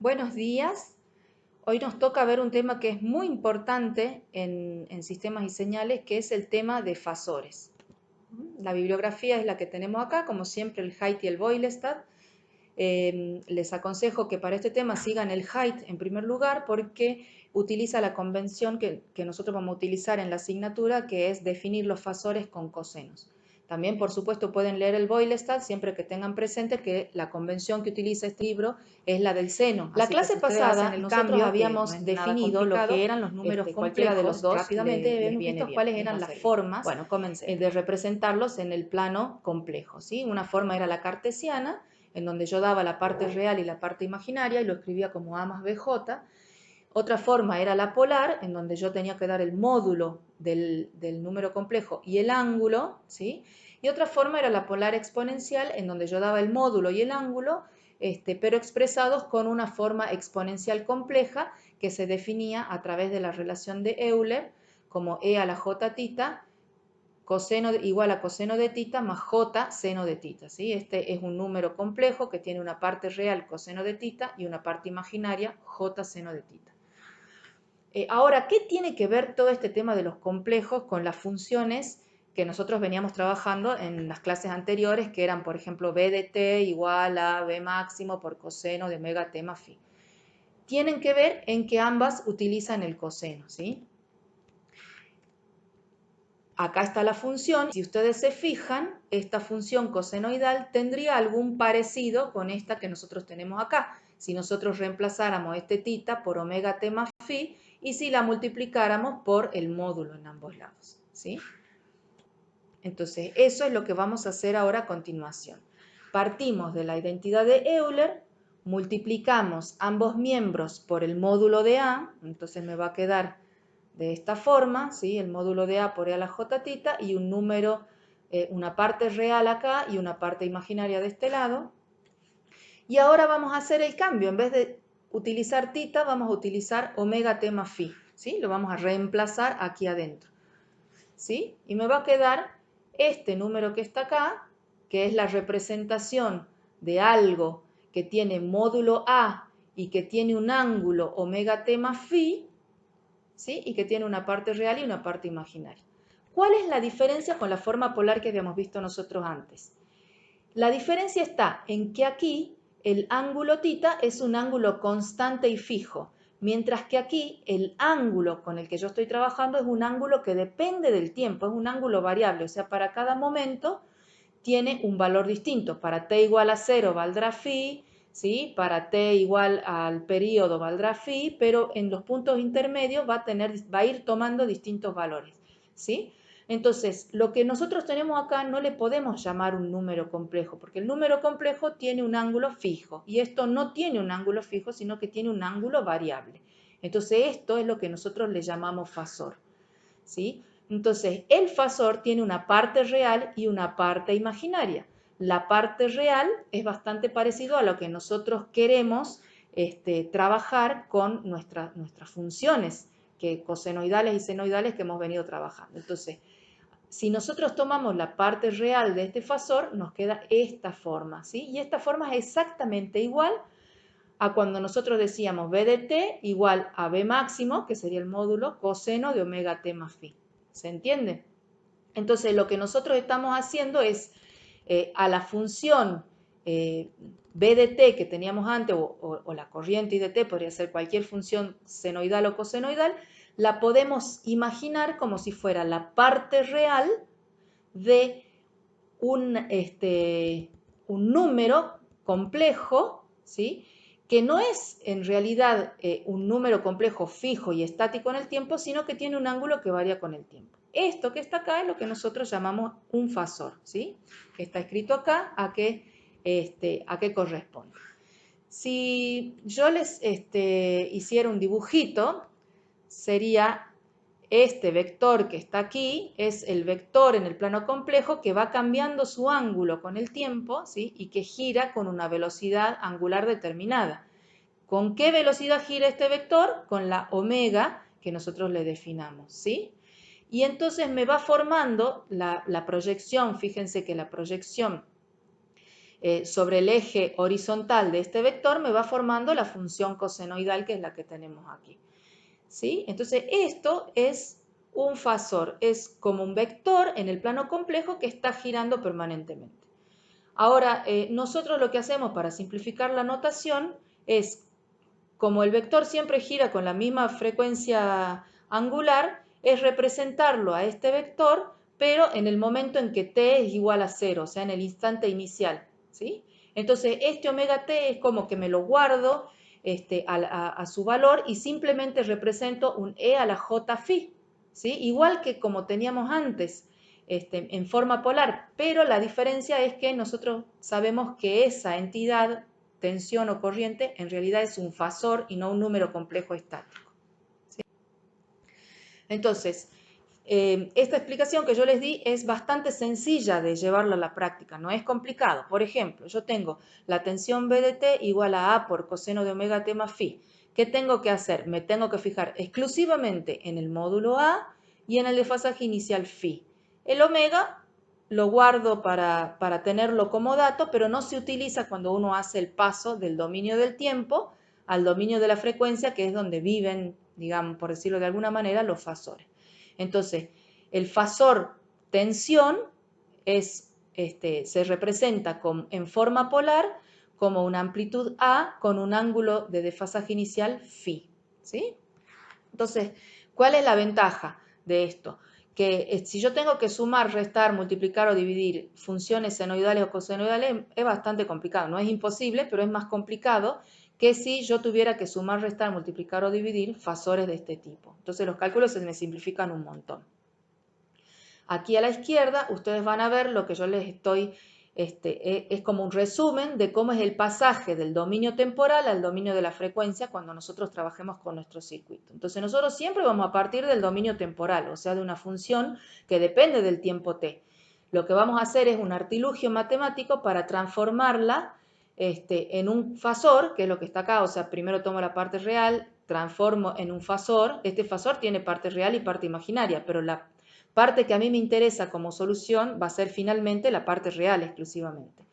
Buenos días. Hoy nos toca ver un tema que es muy importante en sistemas y señales, que es el tema de fasores. La bibliografía es la que tenemos acá, como siempre el Haidt y el Boylestad. Les aconsejo que para este tema sigan el Haidt en primer lugar porque utiliza la convención que nosotros vamos a utilizar en la asignatura, que es definir los fasores con cosenos. También, por supuesto, pueden leer el Boylestad siempre que tengan presente que la convención que utiliza este libro es la del seno. La clase pasada nosotros habíamos definido lo que eran los números cualquiera de los complejos. dos Rápidamente les hemos viene visto bien, cuáles les va eran a las servir. formas Bueno, comencemos. de representarlos en el plano complejo, ¿sí? Una forma era la cartesiana, en donde yo daba la parte real y la parte imaginaria y lo escribía como A más BJ. Otra forma era la polar, en donde yo tenía que dar el módulo del número complejo y el ángulo, ¿sí? Y otra forma era la polar exponencial, en donde yo daba el módulo y el ángulo, pero expresados con una forma exponencial compleja que se definía a través de la relación de Euler como E a la J tita coseno igual a coseno de tita más j seno de tita, ¿sí? Este es un número complejo que tiene una parte real coseno de tita y una parte imaginaria j seno de tita. Ahora, ¿qué tiene que ver todo este tema de los complejos con las funciones que nosotros veníamos trabajando en las clases anteriores, que eran, por ejemplo, b de t igual a b máximo por coseno de omega t más phi? Tienen que ver en que ambas utilizan el coseno, ¿sí? Acá está la función. Si ustedes se fijan, esta función cosenoidal tendría algún parecido con esta que nosotros tenemos acá. Si nosotros reemplazáramos este tita por omega t más phi y si la multiplicáramos por el módulo en ambos lados, ¿sí? Entonces, eso es lo que vamos a hacer ahora a continuación. Partimos de la identidad de Euler, multiplicamos ambos miembros por el módulo de A, entonces me va a quedar de esta forma, ¿sí? El módulo de A por E a la J tita y un número, una parte real acá y una parte imaginaria de este lado. Y ahora vamos a hacer el cambio. En vez de utilizar tita, vamos a utilizar omega t más phi, ¿sí? Lo vamos a reemplazar aquí adentro, ¿sí? Y me va a quedar este número que está acá, que es la representación de algo que tiene módulo A y que tiene un ángulo omega t más phi, ¿sí? Y que tiene una parte real y una parte imaginaria. ¿Cuál es la diferencia con la forma polar que habíamos visto nosotros antes? La diferencia está en que aquí el ángulo tita es un ángulo constante y fijo, mientras que aquí el ángulo con el que yo estoy trabajando es un ángulo que depende del tiempo, es un ángulo variable, o sea, para cada momento tiene un valor distinto. Para t igual a 0 valdrá phi, ¿sí? Para t igual al periodo valdrá phi, pero en los puntos intermedios va a ir tomando distintos valores, ¿sí? Entonces, lo que nosotros tenemos acá no le podemos llamar un número complejo, porque el número complejo tiene un ángulo fijo, y esto no tiene un ángulo fijo, sino que tiene un ángulo variable. Entonces, esto es lo que nosotros le llamamos fasor, ¿sí? Entonces, el fasor tiene una parte real y una parte imaginaria. La parte real es bastante parecido a lo que nosotros queremos trabajar con nuestras funciones cosenoidales y senoidales que hemos venido trabajando. Entonces, si nosotros tomamos la parte real de este fasor, nos queda esta forma, ¿sí? Y esta forma es exactamente igual a cuando nosotros decíamos b de t igual a b máximo, que sería el módulo coseno de omega t más phi. ¿Se entiende? Entonces, lo que nosotros estamos haciendo es a la función b de t que teníamos antes, o la corriente I de t, podría ser cualquier función senoidal o cosenoidal, la podemos imaginar como si fuera la parte real de un número complejo, ¿sí? Que no es en realidad un número complejo fijo y estático en el tiempo, sino que tiene un ángulo que varía con el tiempo. Esto que está acá es lo que nosotros llamamos un fasor, ¿sí? Que está escrito acá, a qué corresponde. Si yo les hiciera un dibujito, sería este vector que está aquí, es el vector en el plano complejo que va cambiando su ángulo con el tiempo, ¿sí? Y que gira con una velocidad angular determinada. ¿Con qué velocidad gira este vector? Con la omega que nosotros le definamos, ¿sí? Y entonces me va formando la proyección. Fíjense que la proyección sobre el eje horizontal de este vector me va formando la función cosenoidal, que es la que tenemos aquí. ¿Sí? Entonces esto es un fasor, es como un vector en el plano complejo que está girando permanentemente. Ahora, nosotros lo que hacemos para simplificar la notación es, como el vector siempre gira con la misma frecuencia angular, es representarlo a este vector, pero en el momento en que t es igual a 0, o sea, en el instante inicial, ¿sí? Entonces, este omega t es como que me lo guardo a su valor y simplemente represento un e a la j phi, ¿sí? Igual que como teníamos antes, en forma polar, pero la diferencia es que nosotros sabemos que esa entidad, tensión o corriente, en realidad es un fasor y no un número complejo estático. ¿Sí? Entonces, esta explicación que yo les di es bastante sencilla de llevarla a la práctica, no es complicado. Por ejemplo, yo tengo la tensión B de t igual a A por coseno de omega t más phi. ¿Qué tengo que hacer? Me tengo que fijar exclusivamente en el módulo A y en el desfasaje inicial phi. El omega lo guardo para tenerlo como dato, pero no se utiliza cuando uno hace el paso del dominio del tiempo al dominio de la frecuencia, que es donde viven, digamos, por decirlo de alguna manera, los fasores. Entonces, el fasor tensión se representa en forma polar como una amplitud A con un ángulo de desfasaje inicial phi. ¿Sí? Entonces, ¿cuál es la ventaja de esto? Que si yo tengo que sumar, restar, multiplicar o dividir funciones senoidales o cosenoidales, es bastante complicado. No es imposible, pero es más complicado que si yo tuviera que sumar, restar, multiplicar o dividir fasores de este tipo. Entonces los cálculos se me simplifican un montón. Aquí a la izquierda ustedes van a ver lo que yo les estoy, es como un resumen de cómo es el pasaje del dominio temporal al dominio de la frecuencia cuando nosotros trabajemos con nuestro circuito. Entonces nosotros siempre vamos a partir del dominio temporal, o sea, de una función que depende del tiempo t. Lo que vamos a hacer es un artilugio matemático para transformarla en un fasor, que es lo que está acá, o sea, primero tomo la parte real, transformo en un fasor. Este fasor tiene parte real y parte imaginaria, pero la parte que a mí me interesa como solución va a ser finalmente la parte real exclusivamente.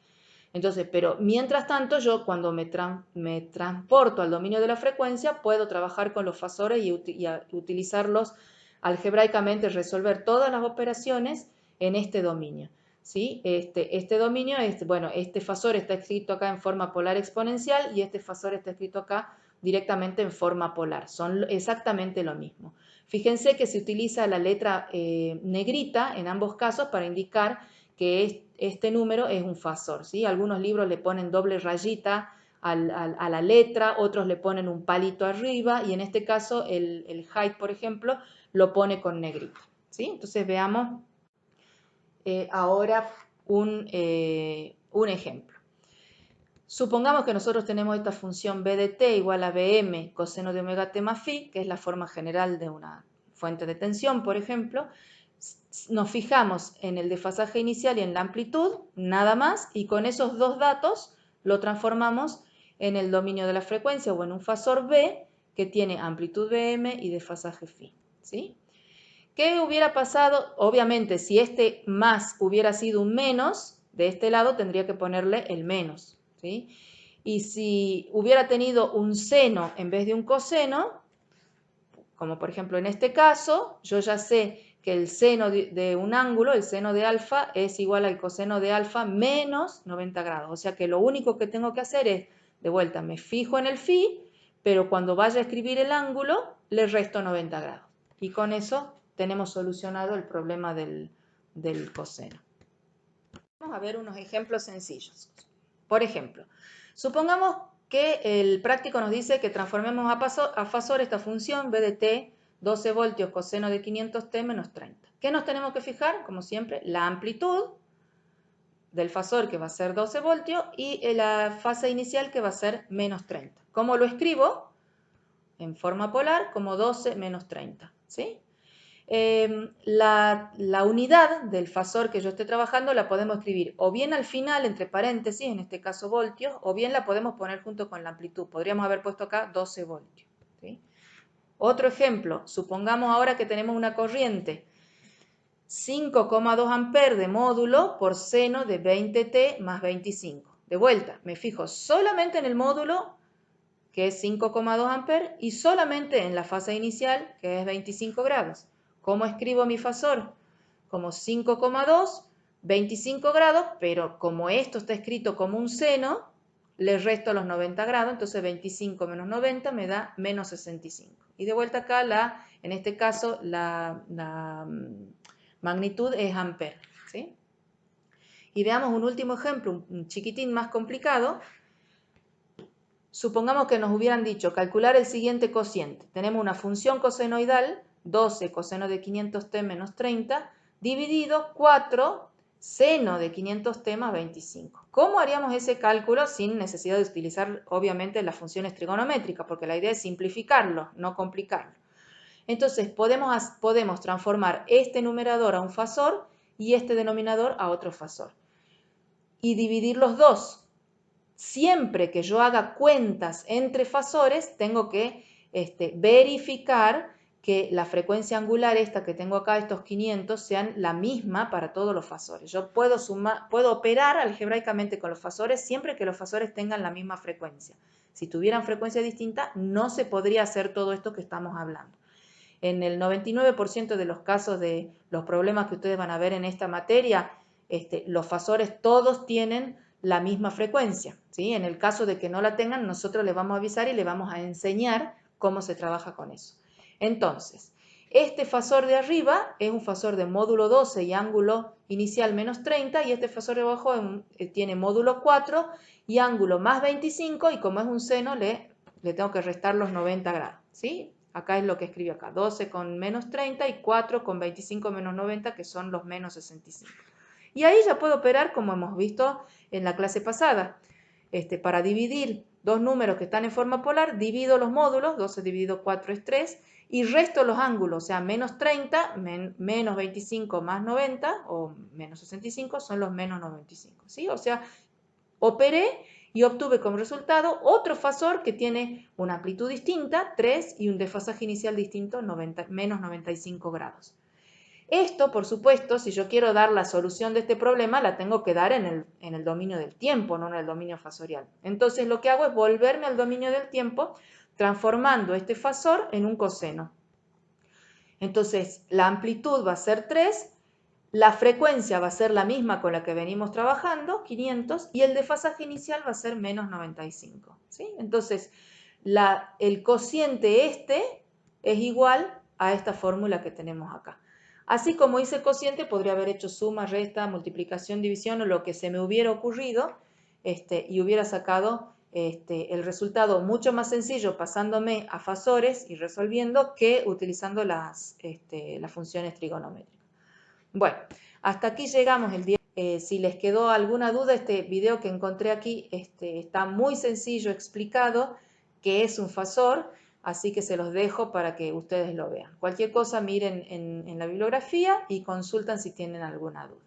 Entonces, pero mientras tanto, yo cuando me transporto al dominio de la frecuencia, puedo trabajar con los fasores y utilizarlos algebraicamente, resolver todas las operaciones en este dominio. ¿Sí? Este dominio, bueno, este fasor está escrito acá en forma polar exponencial y este fasor está escrito acá directamente en forma polar. Son exactamente lo mismo. Fíjense que se utiliza la letra negrita en ambos casos para indicar que este número es un fasor, ¿sí? Algunos libros le ponen doble rayita a la letra, otros le ponen un palito arriba y en este caso el height, por ejemplo, lo pone con negrita, ¿sí? Entonces veamos ahora un ejemplo. Supongamos que nosotros tenemos esta función b de t igual a bm coseno de omega t más phi, que es la forma general de una fuente de tensión, por ejemplo. Nos fijamos en el desfasaje inicial y en la amplitud, nada más, y con esos dos datos lo transformamos en el dominio de la frecuencia o en un fasor b que tiene amplitud bm y desfasaje phi, ¿sí? ¿Qué hubiera pasado? Obviamente, si este más hubiera sido un menos, de este lado tendría que ponerle el menos, ¿sí? Y si hubiera tenido un seno en vez de un coseno, como por ejemplo en este caso, yo ya sé que el seno de un ángulo, el seno de alfa, es igual al coseno de alfa menos 90 grados. O sea que lo único que tengo que hacer es, de vuelta, me fijo en el phi, pero cuando vaya a escribir el ángulo, le resto 90 grados. Y con eso tenemos solucionado el problema del coseno. Vamos a ver unos ejemplos sencillos. Por ejemplo, supongamos que el práctico nos dice que transformemos a fasor esta función b de t, 12 voltios coseno de 500t menos 30. ¿Qué nos tenemos que fijar? Como siempre, la amplitud del fasor, que va a ser 12 voltios, y la fase inicial, que va a ser menos 30. ¿Cómo lo escribo? En forma polar, como 12 menos 30, ¿sí? La unidad del fasor que yo esté trabajando la podemos escribir o bien al final, entre paréntesis, en este caso voltios, o bien la podemos poner junto con la amplitud. Podríamos haber puesto acá 12 voltios. ¿Sí? Otro ejemplo, supongamos ahora que tenemos una corriente 5,2 amperes de módulo por seno de 20t más 25. De vuelta, me fijo solamente en el módulo, que es 5,2 amperes, y solamente en la fase inicial, que es 25 grados. ¿Cómo escribo mi fasor? Como 5,2, 25 grados, pero como esto está escrito como un seno, le resto los 90 grados, entonces 25 menos 90 me da menos 65. Y de vuelta acá, en este caso, la magnitud es amper, ¿sí? Y veamos un último ejemplo, un chiquitín más complicado. Supongamos que nos hubieran dicho calcular el siguiente cociente. Tenemos una función cosenoidal, 12 coseno de 500t menos 30, dividido 4 seno de 500t más 25. ¿Cómo haríamos ese cálculo sin necesidad de utilizar, obviamente, las funciones trigonométricas? Porque la idea es simplificarlo, no complicarlo. Entonces, podemos transformar este numerador a un fasor y este denominador a otro fasor. Y dividir los dos. Siempre que yo haga cuentas entre fasores, tengo que verificar que la frecuencia angular esta que tengo acá, estos 500, sean la misma para todos los fasores. Yo puedo operar algebraicamente con los fasores siempre que los fasores tengan la misma frecuencia. Si tuvieran frecuencia distinta, no se podría hacer todo esto que estamos hablando. En el 99% de los casos de los problemas que ustedes van a ver en esta materia, los fasores todos tienen la misma frecuencia, ¿sí? En el caso de que no la tengan, nosotros les vamos a avisar y les vamos a enseñar cómo se trabaja con eso. Entonces, este fasor de arriba es un fasor de módulo 12 y ángulo inicial menos 30, y este fasor de abajo tiene módulo 4 y ángulo más 25, y como es un seno, le tengo que restar los 90 grados, ¿sí? Acá es lo que escribo acá, 12 con menos 30 y 4 con 25 menos 90, que son los menos 65. Y ahí ya puedo operar como hemos visto en la clase pasada. Para dividir dos números que están en forma polar, divido los módulos, 12 dividido 4 es 3, y resto los ángulos, o sea, menos 30, menos 25 más 90, o menos 65, son los menos 95, ¿sí? O sea, operé y obtuve como resultado otro fasor que tiene una amplitud distinta, 3, y un desfasaje inicial distinto, menos 95 grados. Esto, por supuesto, si yo quiero dar la solución de este problema, la tengo que dar en el dominio del tiempo, no en el dominio fasorial. Entonces, lo que hago es volverme al dominio del tiempo, transformando este fasor en un coseno. Entonces, la amplitud va a ser 3, la frecuencia va a ser la misma con la que venimos trabajando, 500, y el desfasaje inicial va a ser menos 95, ¿sí? Entonces, el cociente es igual a esta fórmula que tenemos acá. Así como hice el cociente, podría haber hecho suma, resta, multiplicación, división o lo que se me hubiera ocurrido, y hubiera sacado el resultado mucho más sencillo pasándome a fasores y resolviendo que utilizando las funciones trigonométricas. Bueno, hasta aquí llegamos el día. Si les quedó alguna duda, este video que encontré aquí está muy sencillo explicado qué es un fasor, así que se los dejo para que ustedes lo vean. Cualquier cosa miren en la bibliografía y consultan si tienen alguna duda.